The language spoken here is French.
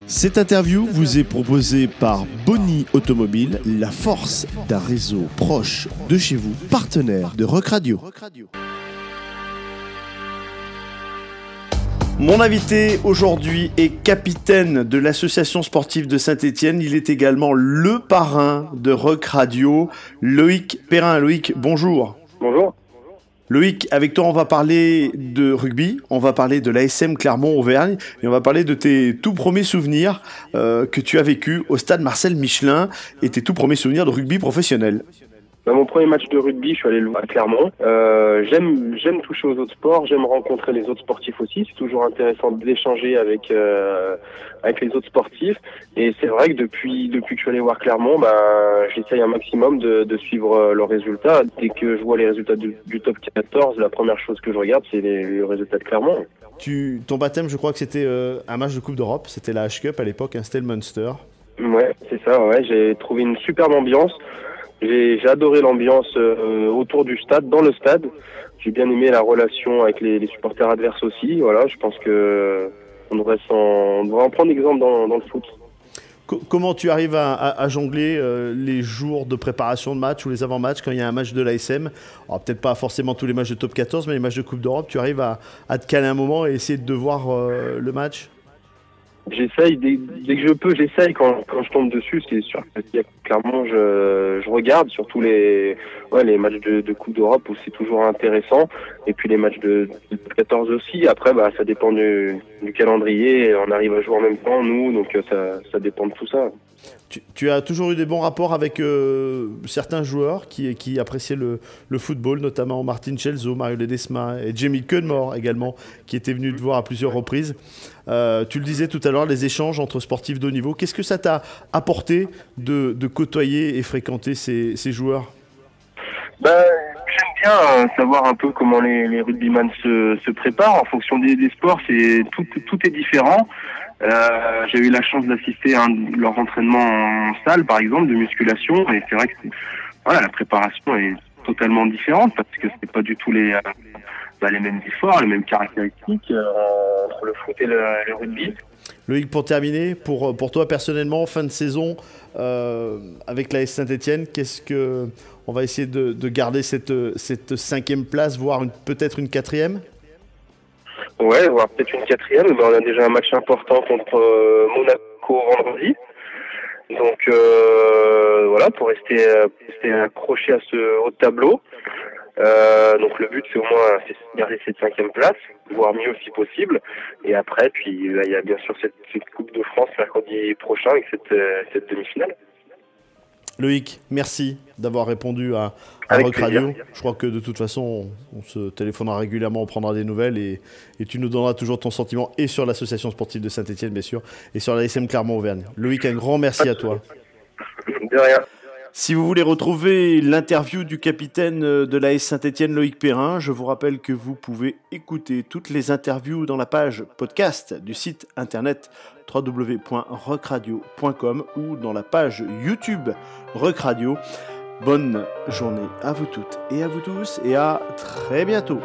Cette interview vous est proposée par Boni Automobile, la force d'un réseau proche de chez vous, partenaire de Rock Radio. Mon invité aujourd'hui est capitaine de l'association sportive de Saint-Étienne. Il est également le parrain de Rock Radio, Loïc Perrin. Loïc, bonjour. Bonjour. Loïc, avec toi, on va parler de rugby, on va parler de l'ASM Clermont-Auvergne et on va parler de tes tout premiers souvenirs que tu as vécu au stade Marcel Michelin et tes tout premiers souvenirs de rugby professionnel. Mon premier match de rugby, je suis allé le voir à Clermont. J'aime toucher aux autres sports, j'aime rencontrer les autres sportifs aussi. C'est toujours intéressant d'échanger avec les autres sportifs. Et c'est vrai que depuis que je suis allé voir Clermont, j'essaye un maximum de suivre leurs résultats. Dès que je vois les résultats du top 14, la première chose que je regarde, c'est les résultats de Clermont. Ton baptême, je crois que c'était un match de Coupe d'Europe. C'était la H-Cup à l'époque, c'était le Munster. Ouais, c'est ça. Ouais, j'ai trouvé une superbe ambiance. J'ai adoré l'ambiance autour du stade, dans le stade. J'ai bien aimé la relation avec les supporters adverses aussi. Voilà, je pense que on devrait en prendre exemple dans le foot. Comment tu arrives à jongler les jours de préparation de match ou les avant-matchs quand il y a un match de l'ASM? Alors peut-être pas forcément tous les matchs de top 14, mais les matchs de Coupe d'Europe, tu arrives à te caler un moment et essayer de voir le match? J'essaye, dès que je peux, j'essaye quand je tombe dessus. C'est sûr que clairement, je regarde surtout les matchs de Coupe d'Europe où c'est toujours intéressant. Et puis les matchs de 14 aussi. Après, ça dépend du calendrier. On arrive à jouer en même temps, nous, donc ça dépend de tout ça. Tu as toujours eu des bons rapports avec certains joueurs qui appréciaient le football, notamment Martin Chelzo, Mario Ledesma et Jamie Cudmore également, qui étaient venus te voir à plusieurs reprises. Tu le disais tout à l'heure, les échanges entre sportifs de haut niveau. Qu'est-ce que ça t'a apporté de côtoyer et fréquenter ces joueurs? J'aime bien savoir un peu comment les rugbyman se préparent en fonction des sports. Tout est différent. J'ai eu la chance d'assister à leur entraînement en salle, par exemple, de musculation, et c'est vrai que la préparation est totalement différente parce que c'est pas du tout les mêmes efforts, les mêmes caractéristiques entre le foot et le rugby. Loïc, pour terminer, pour toi personnellement, fin de saison avec l'AS Saint-Étienne, qu'est-ce que on va essayer de garder cette 5e place, voire peut-être une 4e? Ouais, voire peut-être une 4e. On a déjà un match important contre Monaco vendredi. Donc pour rester accroché à ce haut tableau. Donc le but c'est au moins garder cette 5e place, voire mieux si possible. Et après, puis il y a bien sûr cette Coupe de France mercredi prochain avec cette demi-finale. Loïc, merci d'avoir répondu à Rock Radio. Je crois que de toute façon, on se téléphonera régulièrement, on prendra des nouvelles et tu nous donneras toujours ton sentiment et sur l'association sportive de Saint-Étienne, bien sûr, et sur la SM Clermont-Auvergne. Loïc, un grand merci à toi. De rien. Si vous voulez retrouver l'interview du capitaine de l'AS Saint-Étienne, Loïc Perrin, je vous rappelle que vous pouvez écouter toutes les interviews dans la page podcast du site internet www.rockradio.com ou dans la page YouTube Rock Radio. Bonne journée à vous toutes et à vous tous et à très bientôt.